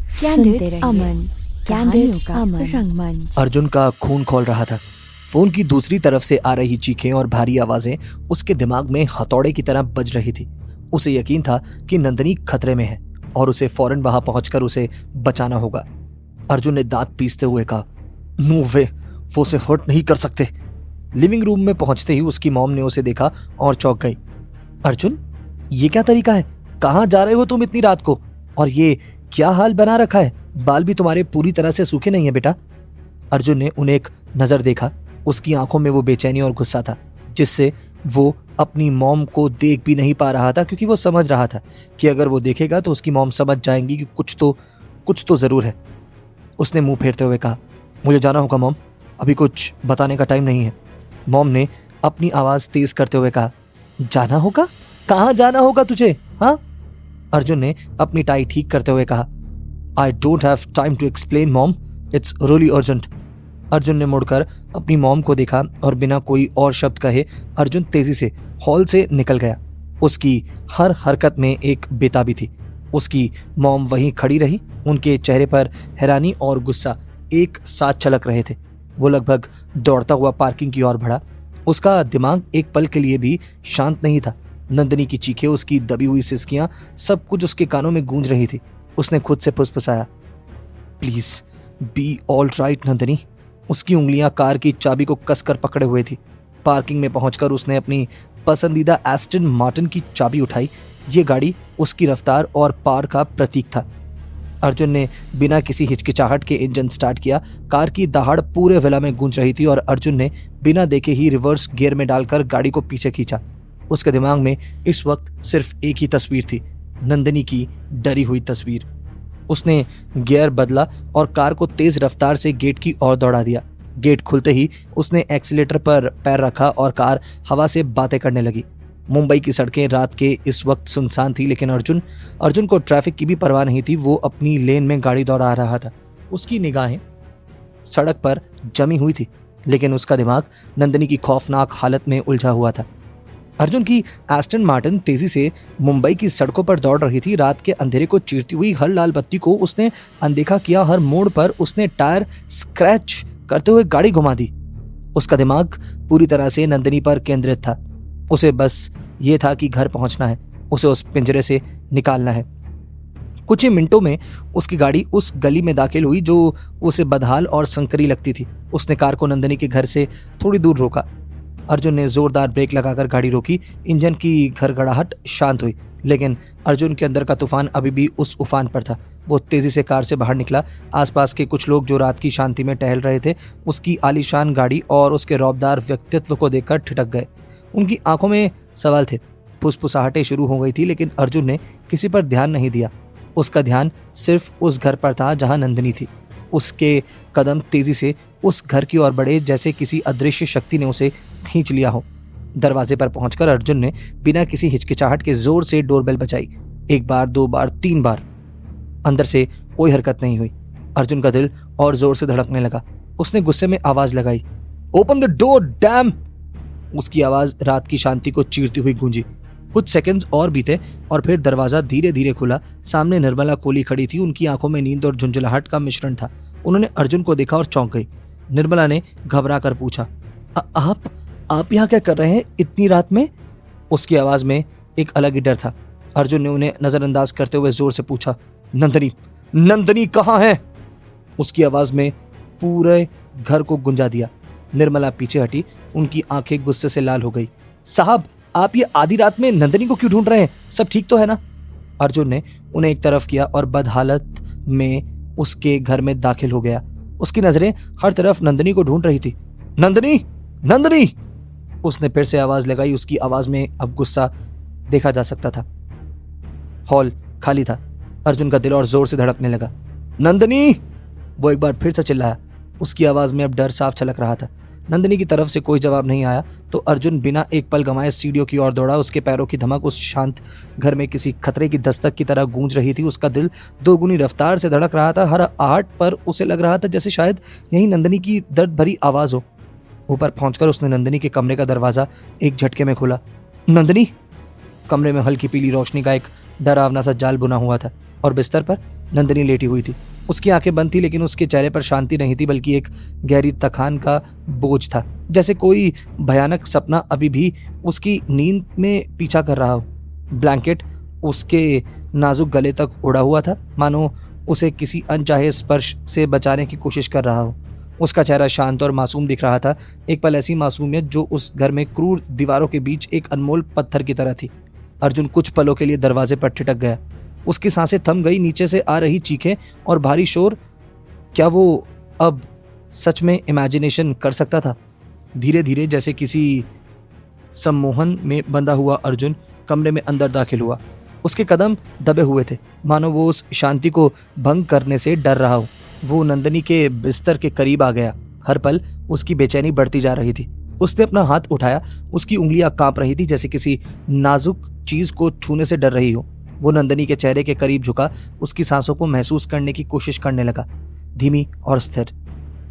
सुनते रहिए अमन कहानियों का रंगमंच। अर्जुन का खून खौल रहा था। फोन की दूसरी तरफ से आ रही चीखें और भारी आवाजें उसके दिमाग में हथौड़े की तरह बज रही थी। उसे यकीन था कि नंदिनी खतरे में है और उसे फौरन वहां पहुंचकर उसे बचाना होगा। अर्जुन ने दांत पीसते हुए कहा, नो वे, वो उसे हर्ट नहीं कर सकते। लिविंग रूम में पहुंचते ही उसकी मॉम ने उसे देखा और चौंक गई। अर्जुन, ये क्या तरीका है? कहां जा रहे हो तुम इतनी रात को? और ये क्या हाल बना रखा है? बाल भी तुम्हारे पूरी तरह से सूखे नहीं है बेटा। अर्जुन ने उन्हें एक नजर देखा। उसकी आंखों में वो बेचैनी और गुस्सा था, जिससे वो अपनी मॉम को देख भी नहीं पा रहा था, क्योंकि वो समझ रहा था कि अगर वो देखेगा तो उसकी मॉम समझ जाएंगी कि कुछ तो जरूर है। उसने मुंह फेरते हुए कहा, मुझे जाना होगा मॉम, अभी कुछ बताने का टाइम नहीं है। मॉम ने अपनी आवाज तेज करते हुए कहा, जाना होगा? कहाँ जाना होगा तुझे? हाँ? अर्जुन ने अपनी टाई ठीक करते हुए कहा, I don't have time to explain mom, it's really urgent. Arjun ने मुड़कर अपनी मॉम को देखा और बिना कोई और शब्द कहे अर्जुन तेजी से हॉल से निकल गया। उसकी हर हरकत में एक बेताबी थी। उसकी मॉम वहीं खड़ी रही। उनके चेहरे पर हैरानी और गुस्सा एक साथ छलक रहे थे। वो लगभग दौड़ता हुआ पार्किंग की ओर बढ़ा। उसका दिमाग एक पल के लिए भी शांत नहीं था। नंदिनी की चीखें, उसकी दबी हुई सिसकियां, सब कुछ उसके कानों में गूंज रही थी। उसने खुद से फुसफुसाया, please be all right Nandini. उसकी उंगलियां कार की चाबी को कसकर पकड़े हुए थी। पार्किंग में पहुंचकर उसने अपनी पसंदीदा एस्टन मार्टिन की चाबी उठाई। ये गाड़ी उसकी रफ्तार और पार का प्रतीक था। अर्जुन ने बिना किसी हिचकिचाहट के इंजन स्टार्ट किया। कार की दहाड़ पूरे विला में गूंज रही थी और अर्जुन ने बिना देखे ही रिवर्स गियर में डालकर गाड़ी को पीछे खींचा। उसके दिमाग में इस वक्त सिर्फ एक ही तस्वीर थी, नंदिनी की डरी हुई तस्वीर। उसने गियर बदला और कार को तेज रफ्तार से गेट की ओर दौड़ा दिया। गेट खुलते ही उसने एक्सीलेटर पर पैर रखा और कार हवा से बातें करने लगी। मुंबई की सड़कें रात के इस वक्त सुनसान थी, लेकिन अर्जुन को ट्रैफिक की भी परवाह नहीं थी। वो अपनी लेन में गाड़ी दौड़ा रहा था। उसकी निगाहें सड़क पर जमी हुई थी, लेकिन उसका दिमाग नंदिनी की खौफनाक हालत में उलझा हुआ था। अर्जुन की एस्टन मार्टिन तेजी से मुंबई की सड़कों पर दौड़ रही थी। रात के अंधेरे को चीरती हुई हर लाल बत्ती को उसने अनदेखा किया। हर मोड़ पर उसने टायर स्क्रैच करते हुए गाड़ी घुमा दी। उसका दिमाग पूरी तरह से नंदिनी पर केंद्रित था। उसे बस ये था कि घर पहुंचना है, उसे उस पिंजरे से निकालना है। कुछ ही मिनटों में उसकी गाड़ी उस गली में दाखिल हुई जो उसे बदहाल और संकरी लगती थी। उसने कार को नंदिनी के घर से थोड़ी दूर रोका। अर्जुन ने जोरदार ब्रेक लगाकर गाड़ी रोकी। इंजन की घड़घड़ाहट शांत हुई, लेकिन अर्जुन के अंदर का तूफान अभी भी उस उफान पर था। वो तेजी से कार से बाहर निकला। आसपास के कुछ लोग जो रात की शांति में टहल रहे थे, उसकी आलीशान गाड़ी और उसके रौबदार व्यक्तित्व को देखकर ठिठक गए। उनकी आंखों में सवाल थे। फुसफुसाहटें शुरू हो गई थी, लेकिन अर्जुन ने किसी पर ध्यान नहीं दिया। उसका ध्यान सिर्फ उस घर पर था जहां नंदिनी थी। उसके कदम तेजी से उस घर की ओर बढ़े, जैसे किसी अदृश्य शक्ति ने उसे खींच लिया हो। दरवाजे पर पहुंचकर अर्जुन ने बिना किसी हिचकिचाहट के जोर से डोरबेल बजाई। 1 बार, 2 बार, 3 बार। अंदर से कोई हरकत नहीं हुई। अर्जुन का दिल और जोर से धड़कने लगा। उसने गुस्से में आवाज लगाई, ओपन द डोर डैम। उसकी आवाज रात की शांति को चीरती हुई गूंजी। कुछ सेकंड्स और बीते और फिर दरवाजा धीरे धीरे खुला। सामने निर्मला कोहली खड़ी थी। उनकी आंखों में नींद और झुंझुलाहट का मिश्रण था। उन्होंने अर्जुन को देखा और चौंक गई। निर्मला ने घबरा कर पूछा, आप यहाँ क्या कर रहे हैं इतनी रात में? उसकी आवाज में एक अलग ही डर था। अर्जुन ने उन्हें नजरअंदाज करते हुए जोर से पूछा, नंदिनी कहाँ है? उसकी आवाज में पूरे घर को गुंजा दिया। निर्मला पीछे हटी। उनकी आंखें गुस्से से लाल हो गई। साहब, आप ये आधी रात में नंदिनी को क्यों ढूंढ रहे हैं? सब ठीक तो है ना? अर्जुन ने उन्हें एक तरफ किया और बदहालत में उसके घर में दाखिल हो गया। उसकी नजरें हर तरफ नंदिनी को ढूंढ रही थी। नंदिनी! उसने फिर से आवाज लगाई। उसकी आवाज में अब गुस्सा देखा जा सकता था। हॉल खाली था। अर्जुन का दिल और जोर से धड़कने लगा। नंदिनी! वो एक बार फिर से चिल्लाया। उसकी आवाज में अब डर साफ छलक रहा था। नंदिनी की तरफ से कोई जवाब नहीं आया तो अर्जुन बिना एक पल गंवाए सीढ़ियों की ओर दौड़ा। उसके पैरों की धमक उस शांत घर में किसी खतरे की दस्तक की तरह गूंज रही थी। उसका दिल दोगुनी रफ्तार से धड़क रहा था। हर आहट पर उसे लग रहा था जैसे शायद यही नंदिनी की दर्द भरी आवाज हो। ऊपर पहुंचकर उसने नंदिनी के कमरे का दरवाजा एक झटके में खोला। नंदिनी! कमरे में हल्की पीली रोशनी का एक डरावना सा जाल बुना हुआ था और बिस्तर पर नंदिनी लेटी हुई थी। उसकी आंखें बंद थी, लेकिन उसके चेहरे पर शांति नहीं थी, बल्कि एक गहरी थकान का बोझ था, जैसे कोई भयानक सपना अभी भी उसकी नींद में पीछा कर रहा हो। ब्लैंकेट उसके नाजुक गले तक उड़ा हुआ था, मानो उसे किसी अनचाहे स्पर्श से बचाने की कोशिश कर रहा हो। उसका चेहरा शांत और मासूम दिख रहा था, एक पल ऐसी मासूमियत जो उस घर में क्रूर दीवारों के बीच एक अनमोल पत्थर की तरह थी। अर्जुन कुछ पलों के लिए दरवाजे पर ठिठक गया। उसकी सांसें थम गई। नीचे से आ रही चीखें और भारी शोर, क्या वो अब सच में इमेजिनेशन कर सकता था? धीरे धीरे, जैसे किसी सम्मोहन में बंधा हुआ, अर्जुन कमरे में अंदर दाखिल हुआ। उसके कदम दबे हुए थे, मानो वो उस शांति को भंग करने से डर रहा हो। वो नंदिनी के बिस्तर के करीब आ गया। हर पल उसकी बेचैनी बढ़ती जा रही थी। उसने अपना हाथ उठाया। उसकी उंगलियां कांप रही थी, जैसे किसी नाजुक चीज को छूने से डर रही हो। वो नंदिनी के चेहरे के करीब झुका, उसकी सांसों को महसूस करने की कोशिश करने लगा, धीमी और स्थिर।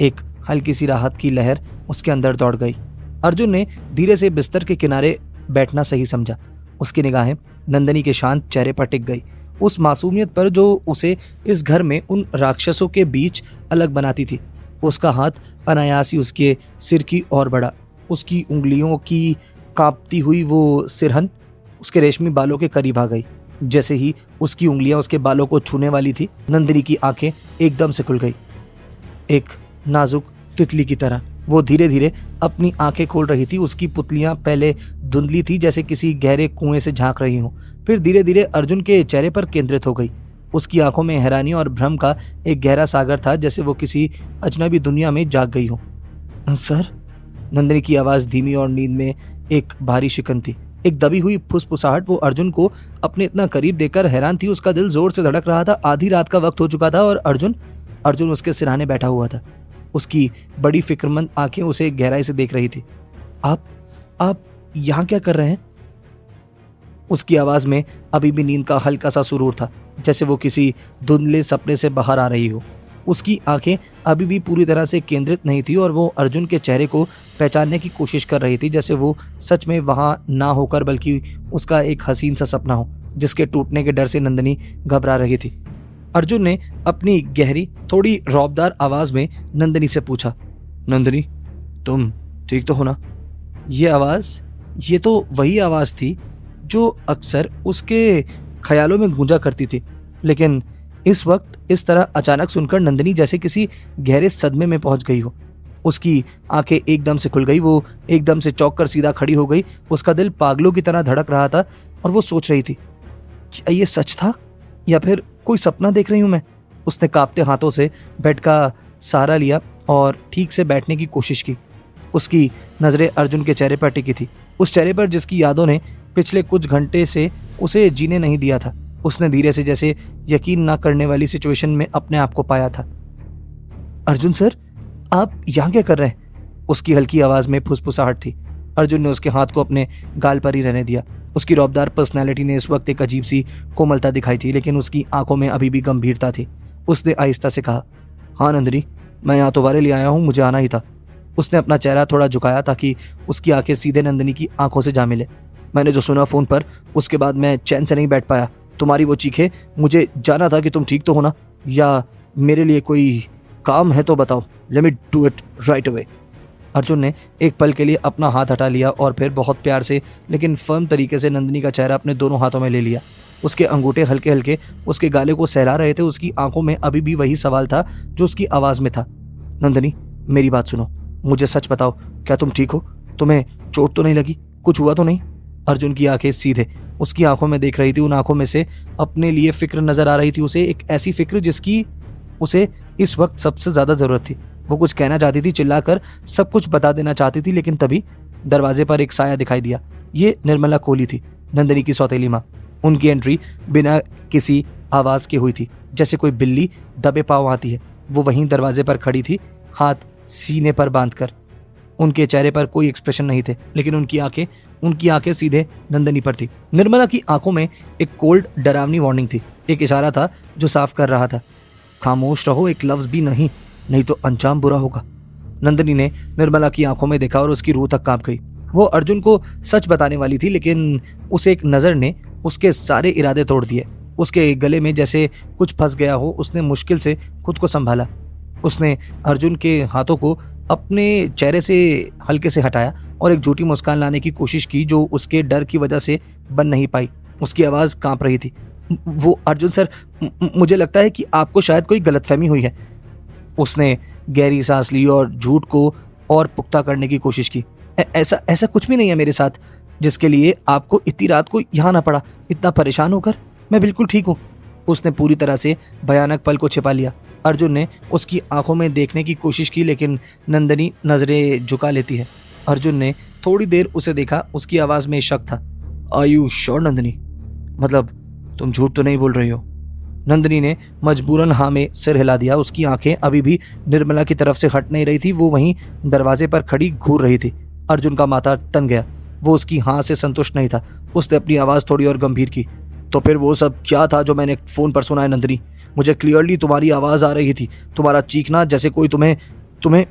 एक हल्की सी राहत की लहर उसके अंदर दौड़ गई। अर्जुन ने धीरे से बिस्तर के किनारे बैठना सही समझा। उसकी निगाहें नंदिनी के शांत चेहरे पर टिक गई, उस मासूमियत पर जो उसे इस घर में उन राक्षसों के बीच अलग बनाती थी। उसका हाथ अनायास ही उसके सिर की ओर बढ़ा। उसकी उंगलियों की कांपती हुई वो सिरहन उसके रेशमी बालों के करीब आ गई। जैसे ही उसकी उंगलियां उसके बालों को छूने वाली थी, नंदिनी की आंखें एकदम से खुल गई, एक नाजुक तितली की तरह। वो धीरे धीरे अपनी आंखें खोल रही थी। उसकी पुतलियां पहले धुंधली थी, जैसे किसी गहरे कुएं से झांक रही हों, फिर धीरे धीरे अर्जुन के चेहरे पर केंद्रित हो गई। उसकी आंखों में हैरानी और भ्रम का एक गहरा सागर था, जैसे वो किसी अजनबी दुनिया में जाग गई हो। सर, नंदिनी की आवाज धीमी और नींद में एक भारी शिकन थी, एक दबी हुई फुसफुसाहट। वो अर्जुन को अपने इतना करीब देखकर हैरान थी। उसका दिल जोर से धड़क रहा था। आधी रात का वक्त हो चुका था और अर्जुन उसके सिरहाने बैठा हुआ था। उसकी बड़ी फिक्रमंद आंखें उसे गहराई से देख रही थी। आप यहाँ क्या कर रहे हैं? उसकी आवाज में अभी भी नींद का हल्का सा सुरूर था, जैसे वो किसी धुंधले सपने से बाहर आ रही हो। उसकी आंखें अभी भी पूरी तरह से केंद्रित नहीं थी और वो अर्जुन के चेहरे को पहचानने की कोशिश कर रही थी, जैसे वो सच में वहां ना होकर बल्कि उसका एक हसीन सा सपना हो, जिसके टूटने के डर से नंदिनी घबरा रही थी। अर्जुन ने अपनी गहरी, थोड़ी रौबदार आवाज में नंदिनी से पूछा, नंदिनी, तुम ठीक तो हो ना? ये तो वही आवाज थी जो अक्सर उसके ख्यालों में गूंजा करती थी, लेकिन इस वक्त इस तरह अचानक सुनकर नंदिनी जैसे किसी गहरे सदमे में पहुंच गई हो। उसकी आंखें एकदम से खुल गई। वो एकदम से चौंक कर सीधा खड़ी हो गई। उसका दिल पागलों की तरह धड़क रहा था और वो सोच रही थी, क्या ये सच था या फिर कोई सपना देख रही हूं मैं? उसने कांपते हाथों से बेड का सहारा लिया और ठीक से बैठने की कोशिश की। उसकी नजरें अर्जुन के चेहरे पर टिकी थी, उस चेहरे पर जिसकी यादों ने पिछले कुछ घंटे से उसे जीने नहीं दिया था। उसने धीरे से, जैसे यकीन ना करने वाली सिचुएशन में अपने आप को पाया था। अर्जुन सर, आप यहाँ क्या कर रहे हैं? उसकी हल्की आवाज में फुसफुसाहट थी। अर्जुन ने उसके हाथ को अपने गाल पर ही रहने दिया। उसकी रौबदार पर्सनैलिटी ने इस वक्त एक अजीब सी कोमलता दिखाई थी, लेकिन उसकी आंखों में अभी भी गंभीरता थी। उसने आहिस्ता से कहा, हाँ नंदिनी, मैं यहाँ तुम्हारे लिए आया हूँ, मुझे आना ही था। उसने अपना चेहरा थोड़ा झुकाया ताकि उसकी आंखें सीधे नंदिनी की आंखों से जा मिले। मैंने जो सुना फोन पर, उसके बाद मैं चैन से नहीं बैठ पाया। तुम्हारी वो चीखें, मुझे जाना था कि तुम ठीक तो हो ना, या मेरे लिए कोई काम है तो बताओ। Let me do it right away. Arjun ने एक पल के लिए अपना हाथ हटा लिया और फिर बहुत प्यार से लेकिन फर्म तरीके से नंदिनी का चेहरा अपने दोनों हाथों में ले लिया। उसके अंगूठे हल्के हल्के उसके गाले को सहला रहे थे। उसकी आंखों में अभी भी वही सवाल था जो उसकी आवाज में था। नंदिनी, मेरी बात सुनो, मुझे सच बताओ, क्या तुम ठीक हो? तुम्हें चोट तो नहीं लगी? कुछ हुआ तो नहीं? अर्जुन की आंखें सीधे उसकी आंखों में देख रही थी। उन आंखों में से अपने लिए फिक्र नजर आ रही थी उसे, एक ऐसी फिक्र जिसकी उसे इस वक्त सबसे ज्यादा जरूरत थी। वो कुछ कहना चाहती थी, चिल्लाकर सब कुछ बता देना चाहती थी, लेकिन तभी दरवाजे पर एक साया दिखाई दिया। ये निर्मला कोहली थी, नंदिनी की सौतेली माँ। उनकी एंट्री बिना किसी आवाज के हुई थी, जैसे कोई बिल्ली दबे पांव आती है। वो वहीं दरवाजे पर खड़ी थी, हाथ सीने पर बांधकर। उनके चेहरे पर कोई एक्सप्रेशन नहीं थे, लेकिन उनकी आंखें सीधे नंदिनी पर थी। निर्मला की आंखों में एक कोल्ड, डरावनी वार्निंग थी, एक इशारा था जो साफ कर रहा था, खामोश रहो, एक लफ्ज भी नहीं तो अंजाम बुरा होगा। नंदिनी ने निर्मला की आंखों में देखा और उसकी रूह तक कांप गई। वो अर्जुन को सच बताने वाली थी, लेकिन उसे एक नजर ने उसके सारे इरादे तोड़ दिए। उसके गले में जैसे कुछ फंस गया हो। उसने मुश्किल से खुद को संभाला। उसने अर्जुन के हाथों को अपने चेहरे से हल्के से हटाया और एक झूठी मुस्कान लाने की कोशिश की जो उसके डर की वजह से बन नहीं पाई। उसकी आवाज़ कांप रही थी। वो अर्जुन सर, मुझे लगता है कि आपको शायद कोई गलतफहमी हुई है। उसने गहरी सांस ली और झूठ को और पुख्ता करने की कोशिश की। ऐसा कुछ भी नहीं है मेरे साथ जिसके लिए आपको इतनी रात को यहाँ ना पड़ा इतना परेशान होकर। मैं बिल्कुल ठीक हूँ। उसने पूरी तरह से भयानक पल को छिपा लिया। अर्जुन ने उसकी आंखों में देखने की कोशिश की लेकिन नंदनी नजरें झुका लेती है। अर्जुन ने थोड़ी देर उसे देखा। उसकी आवाज़ में शक था। Are you sure Nandini? मतलब तुम झूठ तो नहीं बोल रही हो? नंदनी ने मजबूरन हाँ में सिर हिला दिया। उसकी आंखें अभी भी निर्मला की तरफ से हट नहीं रही थी। वो वहीं दरवाजे पर खड़ी घूर रही थी। अर्जुन का माथा तन गया। वो उसकी हाँ से संतुष्ट नहीं था। उसने अपनी आवाज़ थोड़ी और गंभीर की। तो फिर वो सब क्या था जो मैंने फ़ोन पर सुना है नंदनी? मुझे क्लियरली तुम्हारी आवाज़ आ रही थी, तुम्हारा चीखना जैसे कोई तुम्हें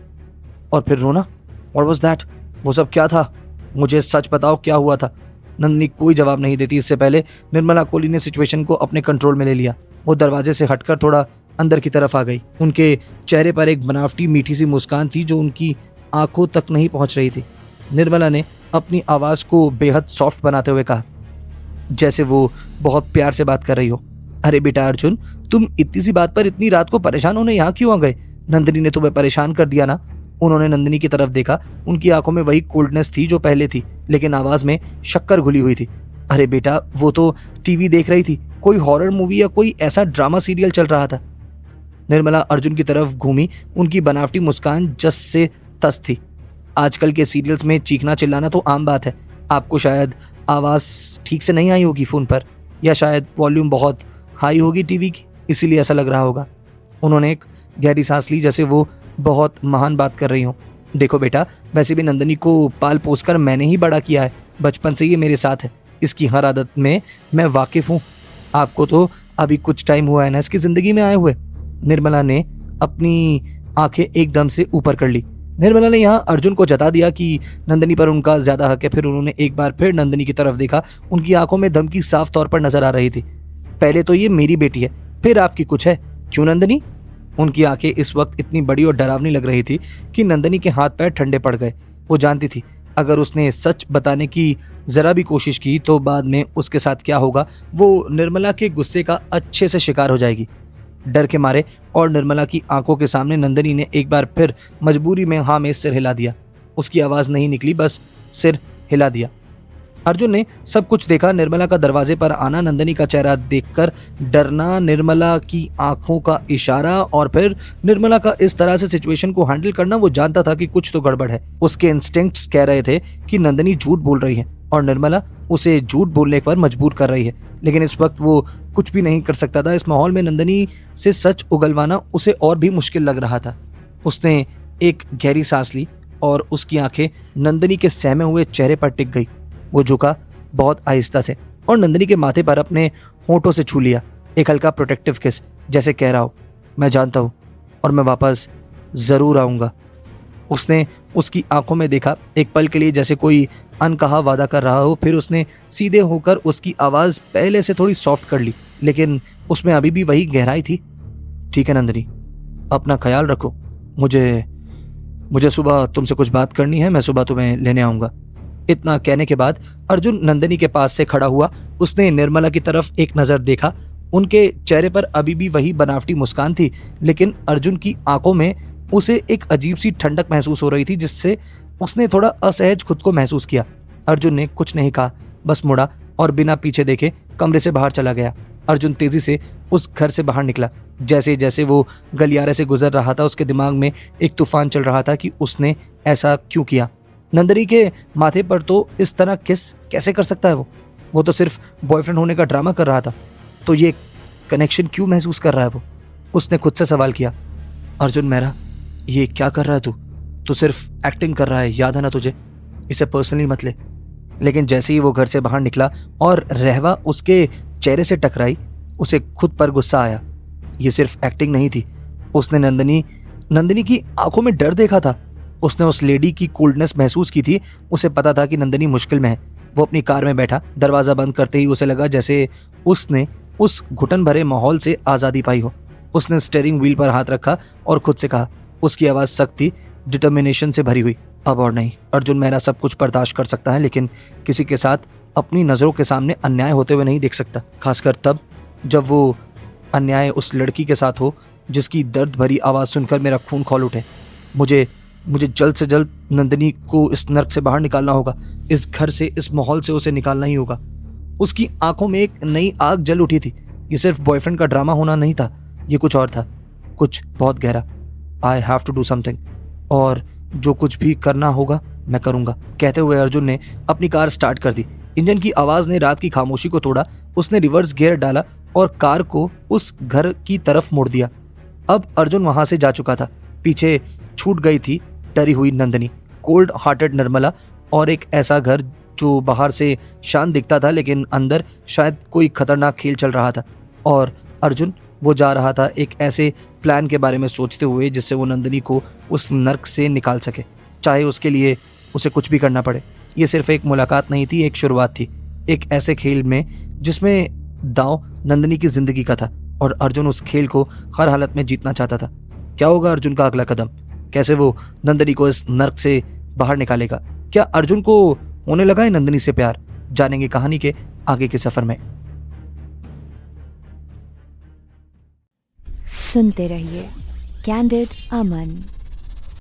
और फिर रोना। What was that? वो सब क्या था? मुझे सच बताओ, क्या हुआ था? नंदनी कोई जवाब नहीं देती। इससे पहले निर्मला कोहली ने सिचुएशन को अपने कंट्रोल में ले लिया। वो दरवाजे से हटकर थोड़ा अंदर की तरफ आ गई। उनके चेहरे पर एक बनावटी मीठी सी मुस्कान थी जो उनकी आंखों तक नहीं पहुंच रही थी। निर्मला ने अपनी आवाज़ को बेहद सॉफ्ट बनाते हुए कहा, जैसे वो बहुत प्यार से बात कर रही हो। अरे बेटा अर्जुन, तुम इतनी सी बात पर इतनी रात को परेशान होने यहाँ क्यों आ गए? नंदनी ने तुम्हें परेशान कर दिया ना? उन्होंने नंदनी की तरफ देखा। उनकी आंखों में वही कोल्डनेस थी जो पहले थी, लेकिन आवाज में शक्कर घुली हुई थी। अरे बेटा, वो तो टीवी देख रही थी, कोई हॉरर मूवी या कोई ऐसा ड्रामा सीरियल चल रहा था। निर्मला अर्जुन की तरफ घूमी। उनकी बनावटी मुस्कान जस से तस थी। आजकल के सीरियल्स में चीखना चिल्लाना तो आम बात है। आपको शायद आवाज़ ठीक से नहीं आई होगी फ़ोन पर, या शायद वॉल्यूम बहुत हाई होगी टीवी की, इसीलिए ऐसा लग रहा होगा। उन्होंने एक गहरी सांस ली जैसे वो बहुत महान बात कर रही हूँ। देखो बेटा, वैसे भी नंदनी को पाल पोस कर मैंने ही बड़ा किया है। बचपन से ये मेरे साथ है। इसकी हर आदत में मैं वाकिफ़ हूँ। आपको तो अभी कुछ टाइम हुआ है ना इसकी ज़िंदगी में आए हुए। निर्मला ने अपनी आंखें एकदम से ऊपर कर ली। निर्मला ने यहाँ अर्जुन को जता दिया कि नंदनी पर उनका ज़्यादा हक है। फिर उन्होंने एक बार फिर नंदनी की तरफ देखा। उनकी आंखों में धमकी साफ तौर पर नजर आ रही थी। पहले तो ये मेरी बेटी है, फिर आपकी कुछ है, क्यों नंदनी? उनकी आंखें इस वक्त इतनी बड़ी और डरावनी लग रही थी कि नंदनी के हाथ पैर ठंडे पड़ गए। वो जानती थी अगर उसने सच बताने की ज़रा भी कोशिश की तो बाद में उसके साथ क्या होगा। वो निर्मला के गुस्से का अच्छे से शिकार हो जाएगी। डर के मारे और निर्मला की आंखों के सामने नंदनी ने एक बार फिर मजबूरी में हाँ में सिर हिला दिया। उसकी आवाज़ नहीं निकली, बस सिर हिला दिया। अर्जुन ने सब कुछ देखा। निर्मला का दरवाजे पर आना, नंदनी का चेहरा देखकर डरना, निर्मला की आंखों का इशारा और फिर निर्मला का इस तरह से सिचुएशन को हैंडल करना। वो जानता था कि कुछ तो गड़बड़ है। उसके इंस्टिंक्ट्स कह रहे थे कि नंदनी झूठ बोल रही है और निर्मला उसे झूठ बोलने पर मजबूर कर रही है, लेकिन इस वक्त वो कुछ भी नहीं कर सकता था। इस माहौल में नंदनी से सच उगलवाना उसे और भी मुश्किल लग रहा था। उसने एक गहरी सांस ली और उसकी आंखें नंदनी के सहमे हुए चेहरे पर टिक गई। वो झुका बहुत आहिस्ता से और नंदनी के माथे पर अपने होंठों से छू लिया। एक हल्का प्रोटेक्टिव किस, जैसे कह रहा हो मैं जानता हूँ और मैं वापस ज़रूर आऊँगा। उसने उसकी आंखों में देखा एक पल के लिए, जैसे कोई अनकहा वादा कर रहा हो। फिर उसने सीधे होकर उसकी आवाज़ पहले से थोड़ी सॉफ्ट कर ली, लेकिन उसमें अभी भी वही गहराई थी। ठीक है नंदनी, अपना ख्याल रखो। मुझे सुबह तुमसे कुछ बात करनी है। मैं सुबह तुम्हें लेने आऊँगा। इतना कहने के बाद अर्जुन नंदनी के पास से खड़ा हुआ। उसने निर्मला की तरफ एक नज़र देखा। उनके चेहरे पर अभी भी वही बनावटी मुस्कान थी, लेकिन अर्जुन की आंखों में उसे एक अजीब सी ठंडक महसूस हो रही थी, जिससे उसने थोड़ा असहज खुद को महसूस किया। अर्जुन ने कुछ नहीं कहा, बस मुड़ा और बिना पीछे देखे कमरे से बाहर चला गया। अर्जुन तेजी से उस घर से बाहर निकला। जैसे जैसे वो गलियारे से गुजर रहा था, उसके दिमाग में एक तूफान चल रहा था कि उसने ऐसा क्यों किया। नंदनी के माथे पर तो इस तरह किस कैसे कर सकता है वो तो सिर्फ बॉयफ्रेंड होने का ड्रामा कर रहा था, तो ये कनेक्शन क्यों महसूस कर रहा है वो? उसने खुद से सवाल किया। अर्जुन मेहरा, ये क्या कर रहा है तू सिर्फ एक्टिंग कर रहा है, याद है ना तुझे? इसे पर्सनली मत ले। लेकिन जैसे ही वो घर से बाहर निकला और रहवा उसके चेहरे से टकराई, उसे खुद पर गुस्सा आया। ये सिर्फ एक्टिंग नहीं थी। उसने नंदनी की आंखों में डर देखा था। उसने उस लेडी की कोल्डनेस महसूस की थी। उसे पता था कि नंदनी मुश्किल में है। वो अपनी कार में बैठा। दरवाज़ा बंद करते ही उसे लगा जैसे उसने उस घुटन भरे माहौल से आज़ादी पाई हो। उसने स्टीयरिंग व्हील पर हाथ रखा और खुद से कहा, उसकी आवाज़ सख्त थी, डिटर्मिनेशन से भरी हुई। अब और नहीं, अर्जुन मेहरा सब कुछ बर्दाश्त कर सकता है, लेकिन किसी के साथ अपनी नज़रों के सामने अन्याय होते हुए नहीं देख सकता, खासकर तब जब वो अन्याय उस लड़की के साथ हो जिसकी दर्द भरी आवाज़ सुनकर मेरा खून खौल उठे। मुझे जल्द से जल्द नंदिनी को इस नर्क से बाहर निकालना होगा। इस घर से, इस माहौल से उसे निकालना ही होगा। उसकी आंखों में एक नई आग जल उठी थी। ये सिर्फ बॉयफ्रेंड का ड्रामा होना नहीं था, ये कुछ और था, कुछ बहुत गहरा। I have to do something, और जो कुछ भी करना होगा मैं करूँगा। कहते हुए अर्जुन ने अपनी कार स्टार्ट कर दी। इंजन की आवाज़ ने रात की खामोशी को तोड़ा। उसने रिवर्स गियर डाला और कार को उस घर की तरफ मोड़ दिया। अब अर्जुन वहां से जा चुका था। पीछे छूट गई थी डरी हुई नंदिनी, कोल्ड हार्टेड निर्मला, और एक ऐसा घर जो बाहर से शांत दिखता था लेकिन अंदर शायद कोई खतरनाक खेल चल रहा था। और अर्जुन वो जा रहा था एक ऐसे प्लान के बारे में सोचते हुए जिससे वो नंदिनी को उस नर्क से निकाल सके, चाहे उसके लिए उसे कुछ भी करना पड़े। ये सिर्फ एक मुलाकात नहीं थी, एक शुरुआत थी, एक ऐसे खेल में जिसमें दांव नंदिनी की जिंदगी का था, और अर्जुन उस खेल को हर हालत में जीतना चाहता था। क्या होगा अर्जुन का अगला कदम? कैसे वो नंदिनी को इस नर्क से बाहर निकालेगा? क्या अर्जुन को होने लगा है नंदिनी से प्यार? जानेंगे कहानी के आगे के सफर में। सुनते रहिए कैंडिड अमन।